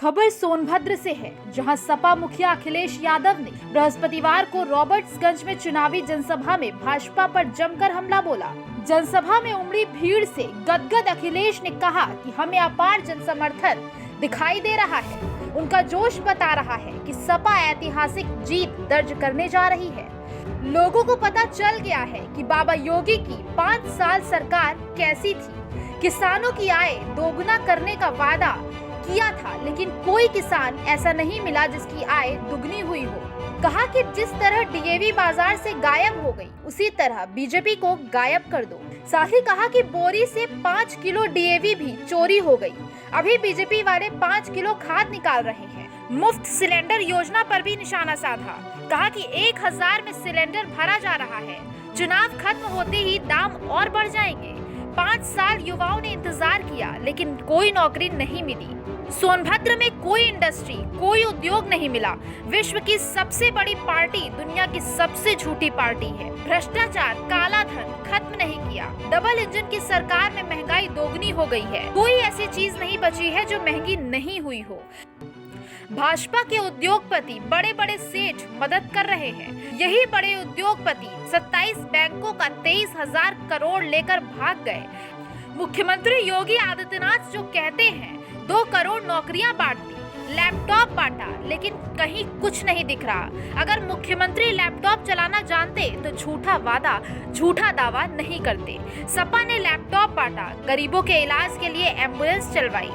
खबर सोनभद्र से है, जहां सपा मुखिया अखिलेश यादव ने बृहस्पतिवार को रॉबर्ट्सगंज में चुनावी जनसभा में भाजपा पर जमकर हमला बोला। जनसभा में उमड़ी भीड़ से गदगद अखिलेश ने कहा कि हमें अपार जनसमर्थन दिखाई दे रहा है। उनका जोश बता रहा है कि सपा ऐतिहासिक जीत दर्ज करने जा रही है। लोगों को पता चल गया है कि बाबा योगी की 5 साल सरकार कैसी थी। किसानों की आय दोगुना करने का वादा किया था, लेकिन कोई किसान ऐसा नहीं मिला जिसकी आय दुगनी हुई हो। कहा कि जिस तरह डीएवी बाजार से गायब हो गई, उसी तरह बीजेपी को गायब कर दो। साथ ही कहा कि बोरी से 5 किलो डीएवी भी चोरी हो गई। अभी बीजेपी वाले 5 किलो खाद निकाल रहे हैं। मुफ्त सिलेंडर योजना पर भी निशाना साधा। कहा कि 1000 में सिलेंडर भरा जा रहा है। चुनाव खत्म होते ही दाम और बढ़ जाएंगे। 5 साल युवाओं ने इंतजार किया, लेकिन कोई नौकरी नहीं मिली। सोनभद्र में कोई इंडस्ट्री, कोई उद्योग नहीं मिला। विश्व की सबसे बड़ी पार्टी दुनिया की सबसे झूठी पार्टी है। भ्रष्टाचार, काला धन खत्म नहीं किया। डबल इंजन की सरकार में महंगाई दोगुनी हो गई है। कोई ऐसी चीज नहीं बची है जो महंगी नहीं हुई हो। भाजपा के उद्योगपति, बड़े बड़े सेठ मदद कर रहे हैं। यही बड़े उद्योगपति 27 बैंकों का 23,000 करोड़ लेकर भाग गए। मुख्यमंत्री योगी आदित्यनाथ जो कहते हैं 2 करोड़ नौकरियां बांट दी, लैपटॉप बांटा, लेकिन कहीं कुछ नहीं दिख रहा। अगर मुख्यमंत्री लैपटॉप चलाना जानते तो झूठा वादा, झूठा दावा नहीं करते। सपा ने लैपटॉप बांटा, गरीबों के इलाज के लिए एम्बुलेंस चलवाई।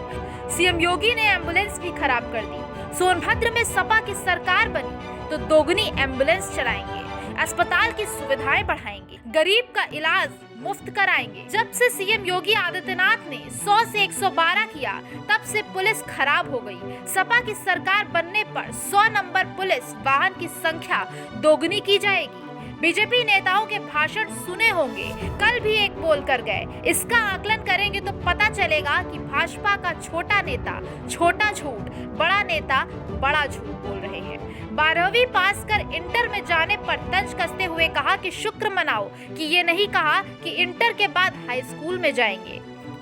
सीएम योगी ने एम्बुलेंस भी खराब कर दी। सोनभद्र में सपा की सरकार बनी तो दोगुनी एम्बुलेंस चलाएंगे, अस्पताल की सुविधाएं बढ़ाएंगे, गरीब का इलाज मुफ्त कराएंगे। जब से सीएम योगी आदित्यनाथ ने 100 से 112 किया, तब से पुलिस खराब हो गई। सपा की सरकार बनने पर 100 नंबर पुलिस वाहन की संख्या दोगुनी की जाएगी। बीजेपी नेताओं के भाषण सुने होंगे, कल भी एक बोल कर गए। इसका आकलन करेंगे तो पता चलेगा कि भाजपा का छोटा नेता छोटा झूठ, बड़ा नेता बड़ा झूठ बोल रहे हैं। 12वीं पास कर इंटर में जाने पर तंज कसते हुए कहा कि शुक्र मनाओ कि ये नहीं कहा कि इंटर के बाद हाई स्कूल में जाएंगे,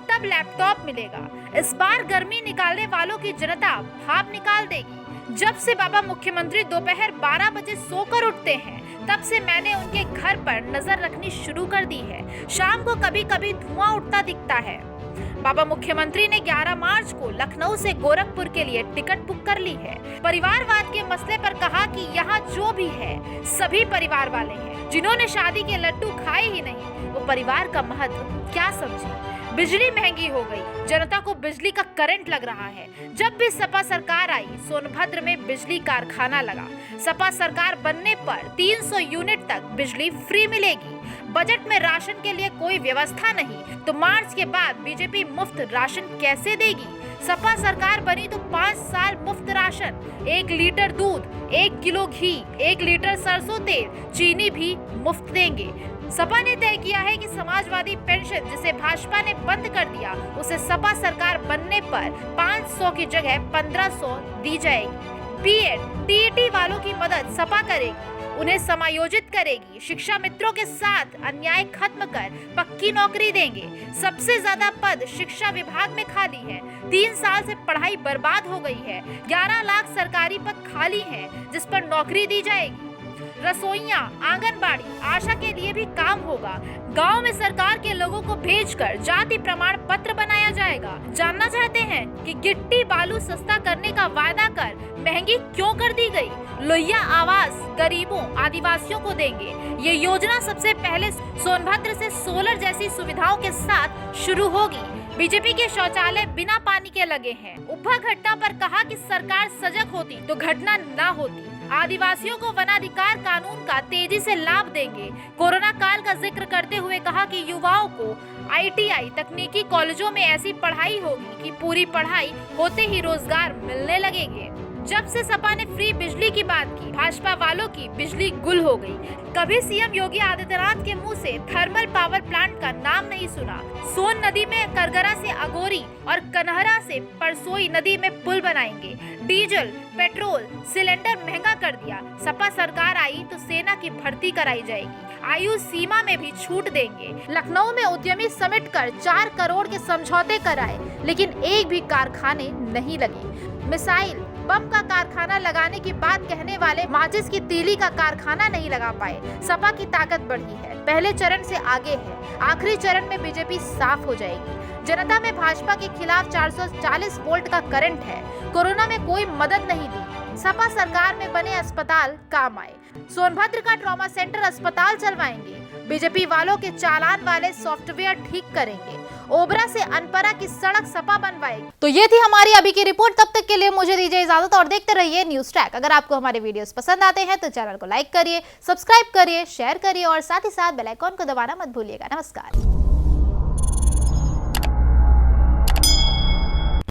तब लैपटॉप मिलेगा। इस बार गर्मी निकालने वालों की जनता भाप निकाल देगी। जब से बाबा मुख्यमंत्री दोपहर 12 बजे सोकर उठते हैं, तब से मैंने उनके घर पर नजर रखनी शुरू कर दी है। शाम को कभी कभी धुआं उठता दिखता है। बाबा मुख्यमंत्री ने 11 मार्च को लखनऊ से गोरखपुर के लिए टिकट बुक कर ली है। परिवारवाद के मसले पर कहा कि यहाँ जो भी है सभी परिवार वाले हैं। जिन्होंने शादी के लड्डू खाए ही नहीं, वो परिवार का महत्व क्या समझे। बिजली महंगी हो गई, जनता को बिजली का करंट लग रहा है। जब भी सपा सरकार आई, सोनभद्र में बिजली कारखाना लगा। सपा सरकार बनने पर 300 यूनिट तक बिजली फ्री मिलेगी। बजट में राशन के लिए कोई व्यवस्था नहीं, तो मार्च के बाद बीजेपी मुफ्त राशन कैसे देगी। सपा सरकार बनी तो 5 साल मुफ्त राशन, 1 लीटर दूध, 1 किलो घी, 1 लीटर सरसों तेल, चीनी भी मुफ्त देंगे। सपा ने तय किया है कि समाजवादी पेंशन, जिसे भाजपा ने बंद कर दिया, उसे सपा सरकार बनने पर 500 की जगह 1500 दी जाएगी। बीएड, टीईटी वालों की मदद सपा करेगी, उन्हें समायोजित करेगी। शिक्षा मित्रों के साथ अन्याय खत्म कर पक्की नौकरी देंगे। सबसे ज्यादा पद शिक्षा विभाग में खाली है। 3 साल से पढ़ाई बर्बाद हो गई है। 11 लाख सरकारी पद खाली हैं, जिस पर नौकरी दी जाएगी। रसोइयां, आंगनबाड़ी, आशा के लिए भी काम होगा। गांव में सरकार के लोगों को भेजकर जाति प्रमाण पत्र बनाया जाएगा। जानना चाहते हैं कि गिट्टी बालू सस्ता करने का वादा कर महंगी क्यों कर दी गई। लोहिया आवास गरीबों, आदिवासियों को देंगे। ये योजना सबसे पहले सोनभद्र से सोलर जैसी सुविधाओं के साथ शुरू होगी। बीजेपी के शौचालय बिना पानी के लगे हैं। उभा घटना पर कहा कि सरकार सजग होती तो घटना ना होती। आदिवासियों को वनाधिकार कानून का तेजी से लाभ देंगे। कोरोना काल का जिक्र करते हुए कहा कि युवाओं को आईटीआई तकनीकी कॉलेजों में ऐसी पढ़ाई होगी कि पूरी पढ़ाई होते ही रोजगार मिलने लगेंगे। जब से सपा ने फ्री बिजली की बात की, भाजपा वालों की बिजली गुल हो गई। कभी सीएम योगी आदित्यनाथ के मुंह से थर्मल पावर प्लांट का नाम नहीं सुना। सोन नदी में करगरा से अगोरी और कन्हरा से परसोई नदी में पुल बनाएंगे। डीजल पेट्रोल सिलेंडर महंगा कर दिया। सपा सरकार आई तो सेना की भर्ती कराई जाएगी। आयु सीमा में भी छूट देंगे। लखनऊ में उद्यमी समेट कर 4 करोड़ के समझौते कराए, लेकिन एक भी कारखाने नहीं लगे। मिसाइल बम का कारखाना लगाने की बात कहने वाले माचिस की तीली का कारखाना नहीं लगा पाए। सपा की ताकत बढ़ी है, पहले चरण से आगे है। आखिरी चरण में बीजेपी साफ हो जाएगी। जनता में भाजपा के खिलाफ 440 वोल्ट का करंट है। कोरोना में कोई मदद नहीं दी। सपा सरकार में बने अस्पताल काम आए। सोनभद्र का ट्रॉमा सेंटर अस्पताल चलवाएंगे। बीजेपी वालों के चालान वाले सॉफ्टवेयर ठीक करेंगे। ओबरा से अनपरा की सड़क सपा बनवाएगी। तो ये थी हमारी अभी की रिपोर्ट। तब तक के लिए मुझे दीजिए इजाजत और देखते रहिए न्यूज ट्रैक। अगर आपको हमारे वीडियोस पसंद आते हैं तो चैनल को लाइक करिए, सब्सक्राइब करिए, शेयर करिए और साथ ही साथ बेल आइकॉन को दबाना मत भूलिएगा। नमस्कार।